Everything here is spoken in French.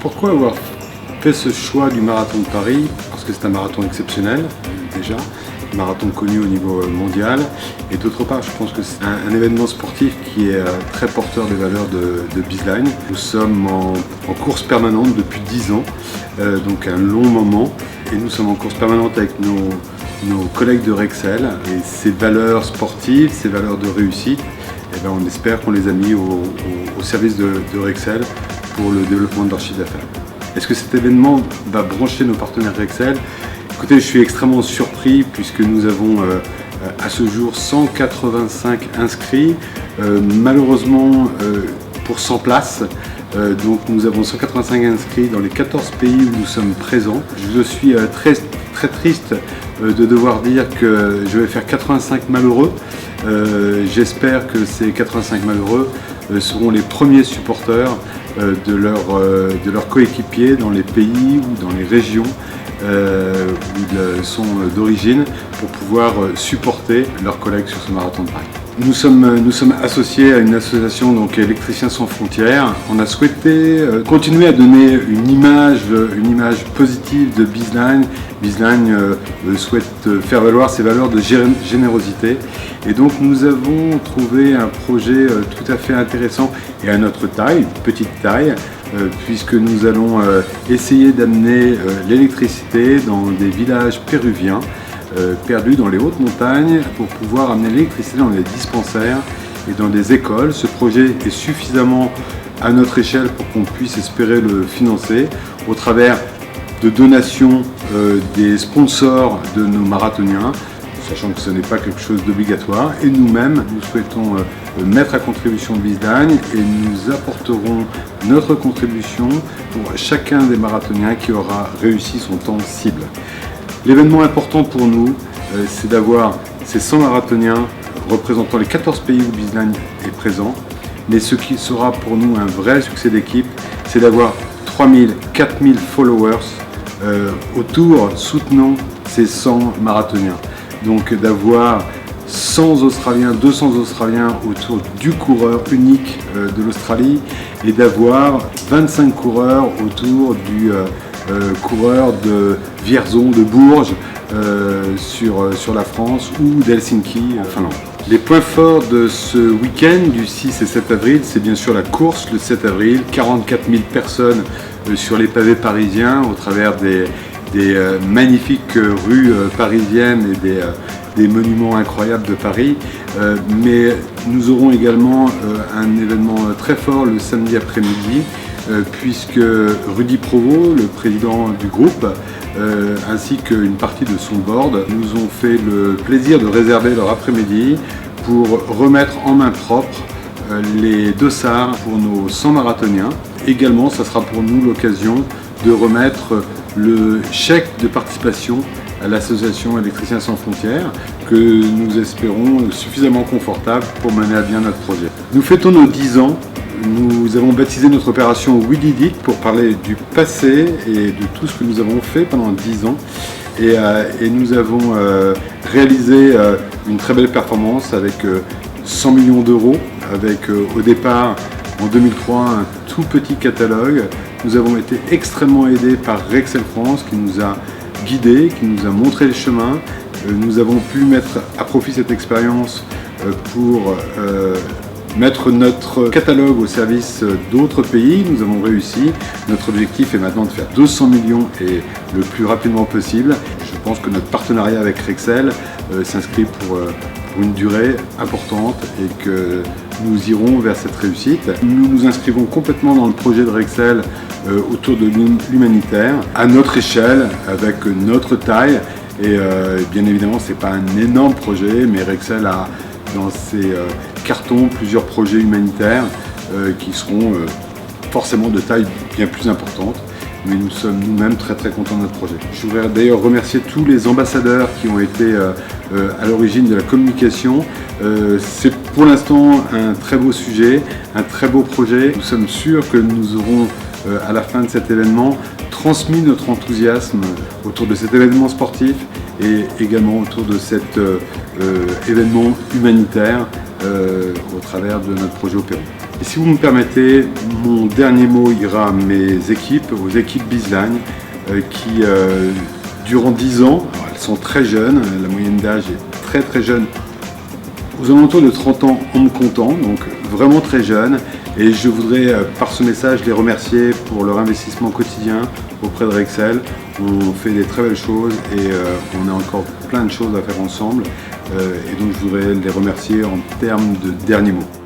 Pourquoi avoir fait ce choix du marathon de Paris? Parce que c'est un marathon exceptionnel, déjà, un marathon connu au niveau mondial, et d'autre part, je pense que c'est un événement sportif qui est très porteur des valeurs de BizLine. Nous sommes en course permanente depuis 10 ans, donc un long moment, et nous sommes en course permanente avec nos collègues de Rexel, et ces valeurs sportives, ces valeurs de réussite, eh bien, on espère qu'on les a mis au service de Rexel pour le développement de leur chiffre d'affaires. Est-ce que cet événement va brancher nos partenaires Rexel? Écoutez, je suis extrêmement surpris puisque nous avons à ce jour 185 inscrits, malheureusement pour 100 places. Donc nous avons 185 inscrits dans les 14 pays où nous sommes présents. Je suis très triste de devoir dire que je vais faire 85 malheureux. J'espère que ces 85 malheureux seront les premiers supporters de leurs coéquipiers dans les pays ou dans les régions où ils sont d'origine pour pouvoir supporter leurs collègues sur ce marathon de Paris. Nous sommes associés à une association, donc Électriciens sans frontières. On a souhaité continuer à donner une image positive de BizLine. BizLine souhaite faire valoir ses valeurs de générosité. Et donc nous avons trouvé un projet tout à fait intéressant et à notre taille, petite taille, puisque nous allons essayer d'amener l'électricité dans des villages péruviens perdus dans les hautes montagnes pour pouvoir amener l'électricité dans des dispensaires et dans des écoles. Ce projet est suffisamment à notre échelle pour qu'on puisse espérer le financer au travers de donations des sponsors de nos marathoniens, sachant que ce n'est pas quelque chose d'obligatoire. Et nous-mêmes, nous souhaitons mettre à contribution BizLine et nous apporterons notre contribution pour chacun des marathoniens qui aura réussi son temps cible. L'événement important pour nous, c'est d'avoir ces 100 marathoniens représentant les 14 pays où BizLine est présent. Mais ce qui sera pour nous un vrai succès d'équipe, c'est d'avoir 3000, 4000 followers autour soutenant ces 100 marathoniens. Donc d'avoir 100 Australiens, 200 Australiens autour du coureur unique de l'Australie et d'avoir 25 coureurs autour du coureur de Vierzon, de Bourges, sur la France ou d'Helsinki en Finlande. Les points forts de ce week-end du 6 et 7 avril, c'est bien sûr la course le 7 avril, 44 000 personnes sur les pavés parisiens au travers des magnifiques rues parisiennes et des monuments incroyables de Paris. Mais nous aurons également un événement très fort le samedi après-midi, puisque Rudy Provost, le président du groupe, ainsi qu'une partie de son board, nous ont fait le plaisir de réserver leur après-midi pour remettre en main propre les dossards pour nos 100 marathoniens. Également, ça sera pour nous l'occasion de remettre le chèque de participation à l'association Électriciens sans frontières que nous espérons suffisamment confortable pour mener à bien notre projet. Nous fêtons nos 10 ans. Nous avons baptisé notre opération We Did It pour parler du passé et de tout ce que nous avons fait pendant 10 ans. Et nous avons réalisé une très belle performance avec 100 millions d'euros, avec au départ en 2003 un tout petit catalogue. Nous avons été extrêmement aidés par Rexel France qui nous a guidés, qui nous a montré le chemin. Nous avons pu mettre à profit cette expérience pour mettre notre catalogue au service d'autres pays. Nous avons réussi. Notre objectif est maintenant de faire 200 millions et le plus rapidement possible. Je pense que notre partenariat avec Rexel s'inscrit pour une durée importante et que nous irons vers cette réussite. Nous nous inscrivons complètement dans le projet de Rexel autour de l'humanitaire, à notre échelle, avec notre taille. Et bien évidemment, ce n'est pas un énorme projet, mais Rexel a dans ses cartons plusieurs projets humanitaires qui seront forcément de taille bien plus importante. Mais nous sommes nous-mêmes très contents de notre projet. Je voudrais d'ailleurs remercier tous les ambassadeurs qui ont été à l'origine de la communication. C'est pour l'instant un très beau sujet, un très beau projet. Nous sommes sûrs que nous aurons à la fin de cet événement transmis notre enthousiasme autour de cet événement sportif et également autour de cet événement humanitaire au travers de notre projet au Pérou. Et si vous me permettez, mon dernier mot ira à mes équipes, aux équipes Bizline, qui durant 10 ans, alors elles sont très jeunes, la moyenne d'âge est très jeune, aux alentours de 30 ans en me comptant, donc vraiment très jeunes, et je voudrais par ce message les remercier pour leur investissement quotidien auprès de Rexel. On fait des très belles choses et on a encore plein de choses à faire ensemble, et donc je voudrais les remercier en termes de dernier mot.